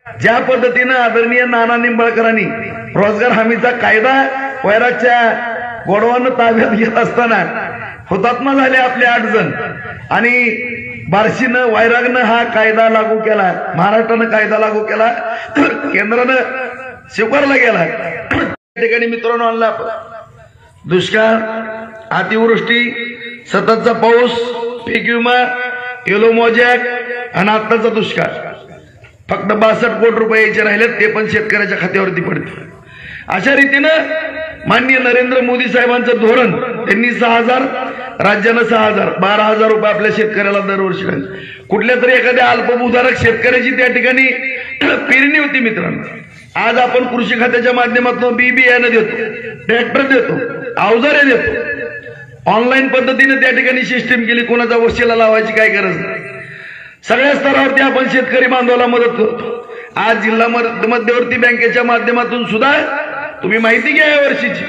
ज्या पद्धतीने आदरणीय नाना निंबाळकरांनी रोजगार हमीचा कायदा वैरागच्या गोडवानं ताब्यात घेत असताना हुतात्मा झाले आपले 8 जण आणि बार्शीनं वैरागनं हा कायदा लागू केला, महाराष्ट्रानं कायदा लागू केला, केंद्रानं स्वीकारला गेला। त्या ठिकाणी मित्रांनो आणला दुष्काळ, अतिवृष्टी, सततचा पाऊस, पीक विमा, येलो मोजॅक आणि आत्ताचा दुष्काळ फक्त 62 कोटी रुपये यायचे राहिले, ते पण शेतकऱ्याच्या खात्यावरती पडते। अशा रीतीनं माननीय नरेंद्र मोदी साहेबांचं धोरण, त्यांनी 6000, राज्यानं 6000, 12000 रुपये आपल्या शेतकऱ्याला दरवर्षी द्यायचे। कुठल्या तरी एखाद्या अल्पभूधारक शेतकऱ्याची त्या ठिकाणी पेरणी होती मित्रांनो, आज आपण कृषी खात्याच्या माध्यमातून बी बियाणं देतो, ट्रॅक्टर देतो, अवजारे देतो, ऑनलाईन पद्धतीने त्या ठिकाणी सिस्टीम केली, कोणाचा वशिला लावायची काय गरज नाही। सगळ्या स्तरावरती आपण शेतकरी बांधवाला मदत करतो। आज जिल्हा मध्यवर्ती बँकेच्या माध्यमातून सुद्धा तुम्ही माहिती घ्या, या वर्षीची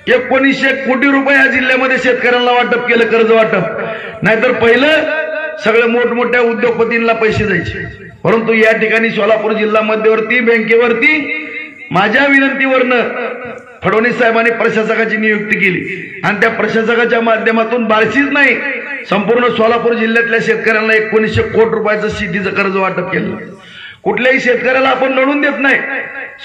1900 कोटी रुपये या जिल्ह्यामध्ये शेतकऱ्यांना वाटप केलं, कर्ज वाटप। नाहीतर पहिलं सगळं मोठमोठ्या उद्योगपतींना पैसे जायचे, परंतु या ठिकाणी सोलापूर जिल्हा मध्यवर्ती बँकेवरती माझ्या विनंतीवरनं फडणवीस साहेबांनी प्रशासकाची नियुक्ती केली आणि त्या प्रशासकाच्या माध्यमातून बार्शीच नाही, संपूर्ण सोलापूर जिल्ह्यातल्या शेतकऱ्यांना 1900 कोटी रुपयाचं शेतीचं कर्ज वाटप केलं। कुठल्याही शेतकऱ्याला आपण लढून देत नाही,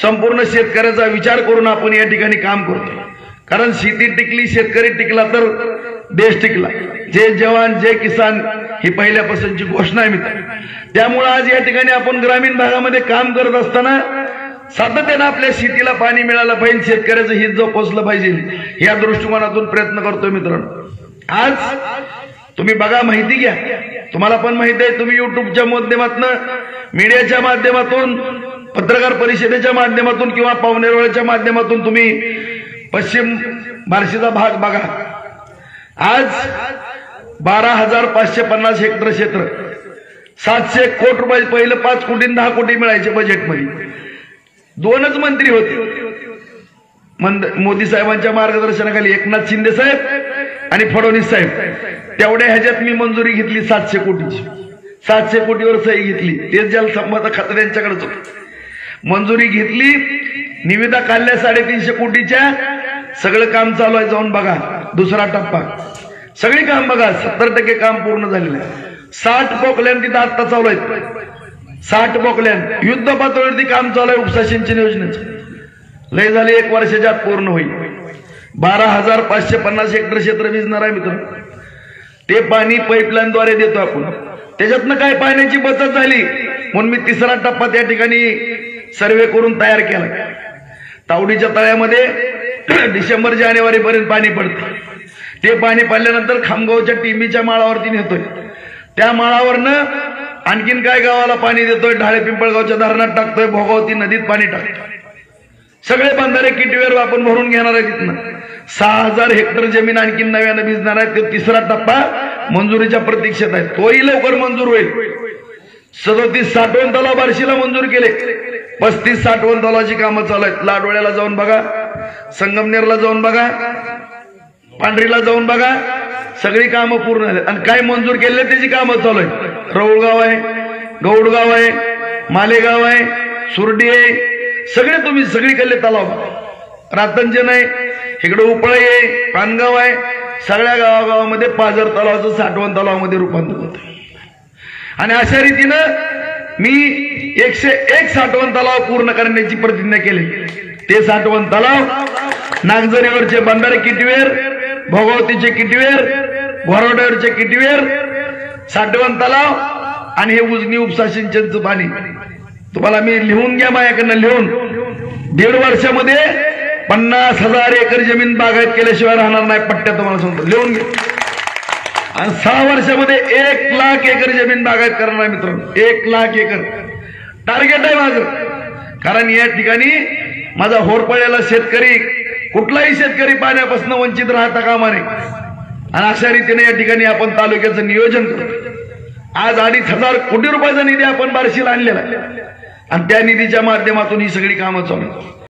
संपूर्ण शेतकऱ्याचा विचार करून आपण या ठिकाणी काम करतो। कारण शेती टिकली, शेतकरी टिकला तर देश टिकला। जय जवान जय किसान ही पहिल्यापासूनची घोषणा आहे मित्र। त्यामुळे आज या ठिकाणी आपण ग्रामीण भागामध्ये काम करत असताना सातत्याने आपल्या शेतीला पाणी मिळालं पाहिजे, शेतकऱ्याचं हित जोपासलं पाहिजे, या दृष्टिकोनातून प्रयत्न करतोय मित्रांनो। आज तुम्ही बघा, माहिती घ्या, तुम्हाला पण माहिती आहे, तुम्ही युट्यूबच्या माध्यमातून, मीडियाच्या माध्यमातून, पत्रकार परिषदेच्या माध्यमातून किंवा पावणेरोळच्या माध्यमातून तुम्ही पश्चिम बार्शीचा भाग बघा। आज 12550 हेक्टर क्षेत्र, 700 कोटी रुपये, पहिलं 5 कोटी 10 कोटी मिळायचे बजेटमध्ये। 2च मंत्री होते मोदी साहेबांच्या मार्गदर्शनाखाली, एकनाथ शिंदे साहेब आणि फडणवीस साहेब। तेवढ्या ह्याच्यात मी मंजुरी घेतली 700 कोटीची, 700 कोटीवर सही घेतली, ते जलसंपदा खातं त्यांच्याकडेच होतं। मंजुरी घेतली, निविदा काढल्या 350 कोटीच्या, सगळं काम चालू आहे, जाऊन बघा दुसरा टप्पा, सगळी काम बघा, 70% काम पूर्ण झालेलं आहे। 60 पोकल्यान तिथं आत्ता चालू आहेत, 60 पोकल्यान युद्ध पातळीवरती काम चालू आहे उपसा सिंचन योजनेचं, लय झाले 1 वर्षाच्या आत पूर्ण होईल। 12550 हेक्टर क्षेत्र भिजणार आहे मित्र। ते पाणी पाईपलाईनद्वारे देतो आपण, त्याच्यातनं काय पाण्याची बचत झाली म्हणून मी 3रा टप्पा त्या ठिकाणी सर्वे करून तयार केला। तावडीच्या तळ्यामध्ये डिसेंबर जानेवारी पर्यंत पाणी पडतं, ते पाणी पडल्यानंतर खामगावच्या टिंबीच्या माळावरती नेतोय, त्या माळावरनं आणखीन काय गावाला पाणी देतोय, ढाळे पिंपळगावच्या धरणात टाकतोय, भोगावती नदीत पाणी टाकतोय, सगळे बंधारे किटवेर आपण भरून घेणार आहे तिथनं। 6000 हेक्टर जमीन आणखीन नव्यानं भिजणार आहे, ते 3रा टप्पा मंजुरीच्या प्रतीक्षेत आहे, तोही लवकर मंजूर होईल। 37 साठवण तलाव बार्शीला मंजूर केले, 35 साठवण तलावाची कामं चालू आहेत। लाडोळ्याला जाऊन बघा, संगमनेरला जाऊन बघा, पांढरीला जाऊन बघा, सगळी कामं पूर्ण झाली आणि काय मंजूर केले त्याची कामं चालू आहेत। रौळगाव आहे, गौडगाव आहे, मालेगाव आहे, सुरडी आहे, सगळे तुम्ही सगळीकडले तलाव, रातंजन आहे, इकडे उपळई आहे, पानगाव आहे, सगळ्या गावागावामध्ये पाझर तलावाचं साठवण तलावामध्ये रूपांतर होतं। आणि अशा रीतीनं मी 101 साठवण तलाव पूर्ण करण्याची प्रतिज्ञा केली। ते साठवण तलाव नागझरीवरचे बंधारे किटवेर, भोगावतीचे किटवेर, घोरवड्यावरचे किटवेर, साठवण तलाव आणि हे उजनी उपसा सिंचनचं पाणी तुम्हाला मी लिहून घ्या, माझ्याकडनं लिहून, 1.5 वर्षामध्ये 50,000 एकर जमीन बागायत केल्याशिवाय राहणार नाही पट्ट्या, तुम्हाला सांगतो, लिहून घ्या। आणि 6 वर्षामध्ये 1 लाख एकर जमीन बागायत करणार आहे मित्रांनो, 1 लाख एकर टार्गेट आहे माझं। कारण या ठिकाणी माझा होरपळलेला शेतकरी, कुठलाही शेतकरी पाण्यापासून वंचित राहता कामा नये आणि अशा रीतीने या ठिकाणी आपण तालुक्याचं नियोजन करतो। आज 2,500 कोटी रुपयाचा निधी आपण बार्शीला आणलेला आणि त्या निधीच्या माध्यमातून ही सगळी कामं चालू आहेत।